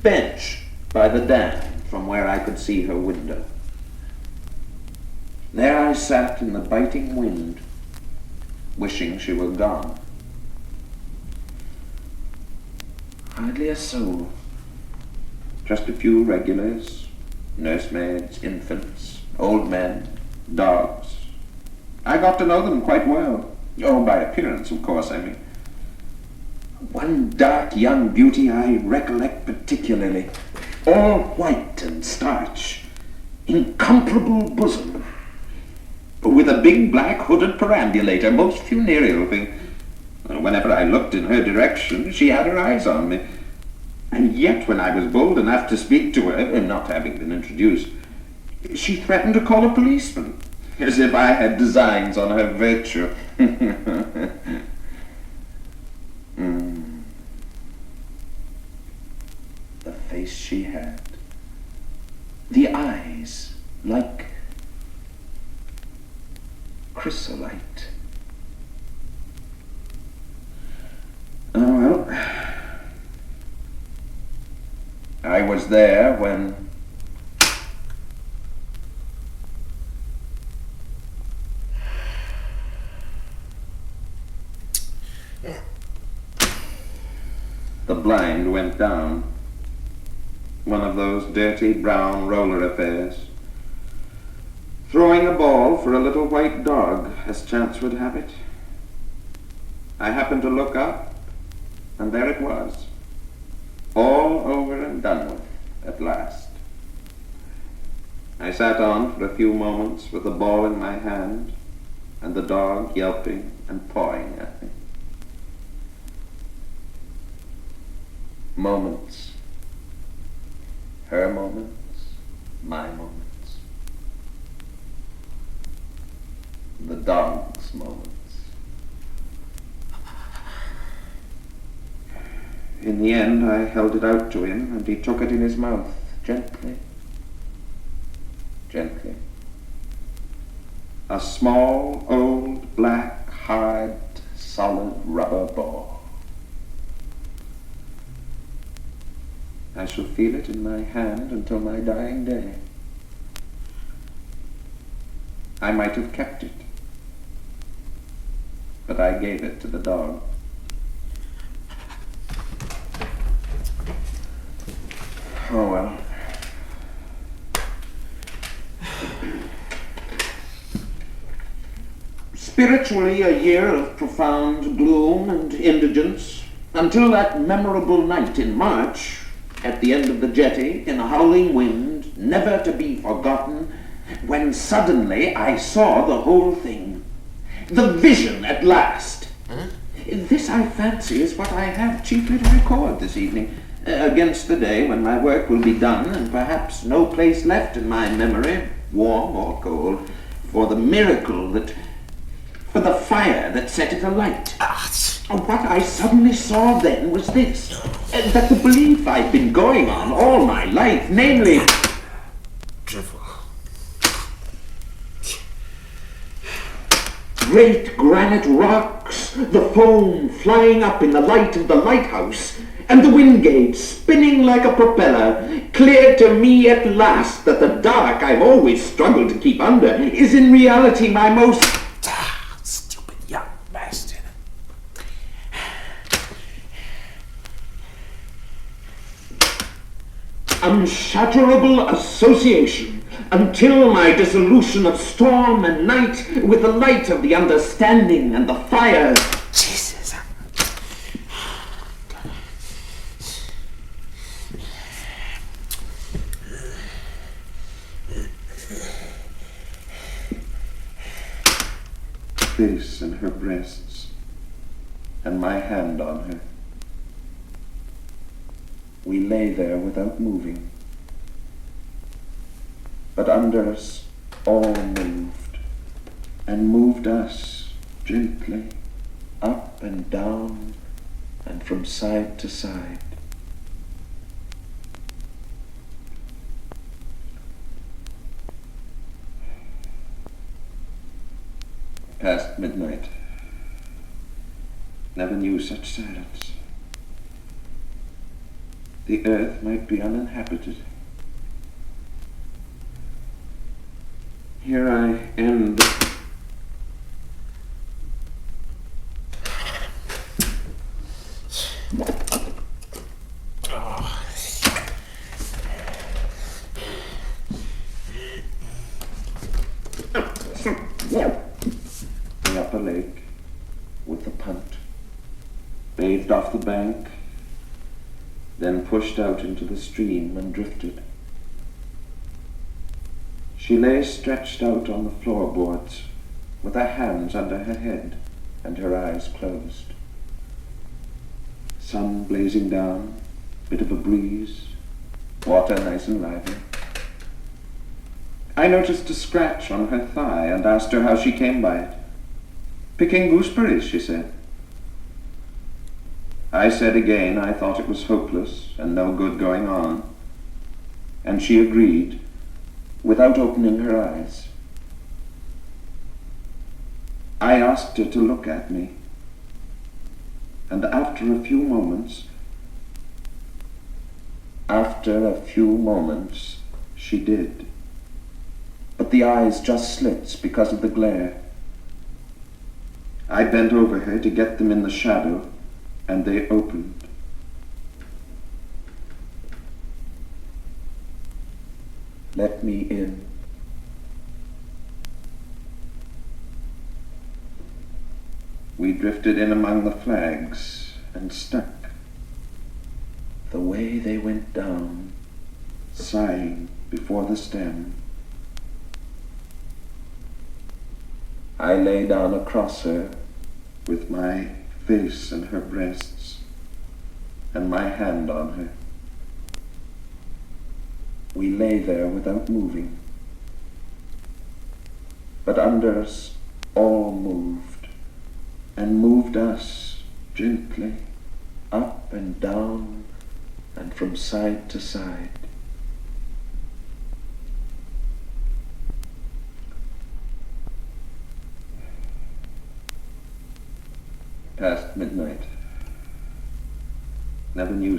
bench by the dam from where I could see her window. There I sat in the biting wind, wishing she were gone. Hardly a soul. Just a few regulars, nursemaids, infants, old men, dogs. I got to know them quite well. Oh, by appearance, of course, I mean. One dark young beauty I recollect particularly, all white and starch, incomparable bosom, with a big black hooded perambulator, most funereal thing. Whenever I looked in her direction, she had her eyes on me. And yet, when I was bold enough to speak to her, not having been introduced, she threatened to call a policeman, as if I had designs on her virtue. The face she had, the eyes like chrysolite. Oh, well, I was there when the blind went down. One of those dirty brown roller affairs. Throwing a ball for a little white dog, as chance would have it. I happened to look up, and there it was. All over and done with, at last. I sat on for a few moments with the ball in my hand, and the dog yelping and pawing at me. Moments. Her moments, my moments. The dog's moments. In the end, I held it out to him, and he took it in his mouth, gently, gently. A small, old, black, hard, solid rubber ball. I shall feel it in my hand until my dying day. I might have kept it, but I gave it to the dog. Oh well. Spiritually, a year of profound gloom and indigence, until that memorable night in March, at the end of the jetty, in a howling wind, never to be forgotten, when suddenly I saw the whole thing. The vision at last. This, I fancy, is what I have chiefly to record this evening, against the day when my work will be done, and perhaps no place left in my memory, warm or cold, for the miracle that, for the fire that set it alight. What I suddenly saw then was this, that the belief I'd been going on all my life, namely... Careful. Great granite rocks, the foam flying up in the light of the lighthouse, and the wind gauge spinning like a propeller, cleared to me at last that the dark I've always struggled to keep under is in reality my most... Stupid young bastard. Unshatterable association, until my dissolution of storm and night with the light of the understanding and the fire. Jesus. This and her breasts, and my hand on her. We lay there without moving, but under us all moved, and moved us gently, up and down, and from side to side. Past midnight. Never knew such silence. the earth might be uninhabited. Here I end. The upper lake with the punt, bathed off the bank, then pushed out into the stream and drifted. She lay stretched out on the floorboards with her hands under her head and her eyes closed. Sun blazing down, bit of a breeze, water nice and lively. I noticed a scratch on her thigh and asked her how she came by it. Picking gooseberries, she said. I said again I thought it was hopeless and no good going on, and she agreed, without opening her eyes. I asked her to look at me, and after a few moments, she did. But the eyes just slits because of the glare. I bent over her to get them in the shadow, and they opened. Let me in. We drifted in among the flags and stuck. The way they went down, sighing before the stem. I lay down across her with my face in her breasts and my hand on her. We lay there without moving, but under us all moved, and moved us gently up and down and from side to side. Past midnight. Never knew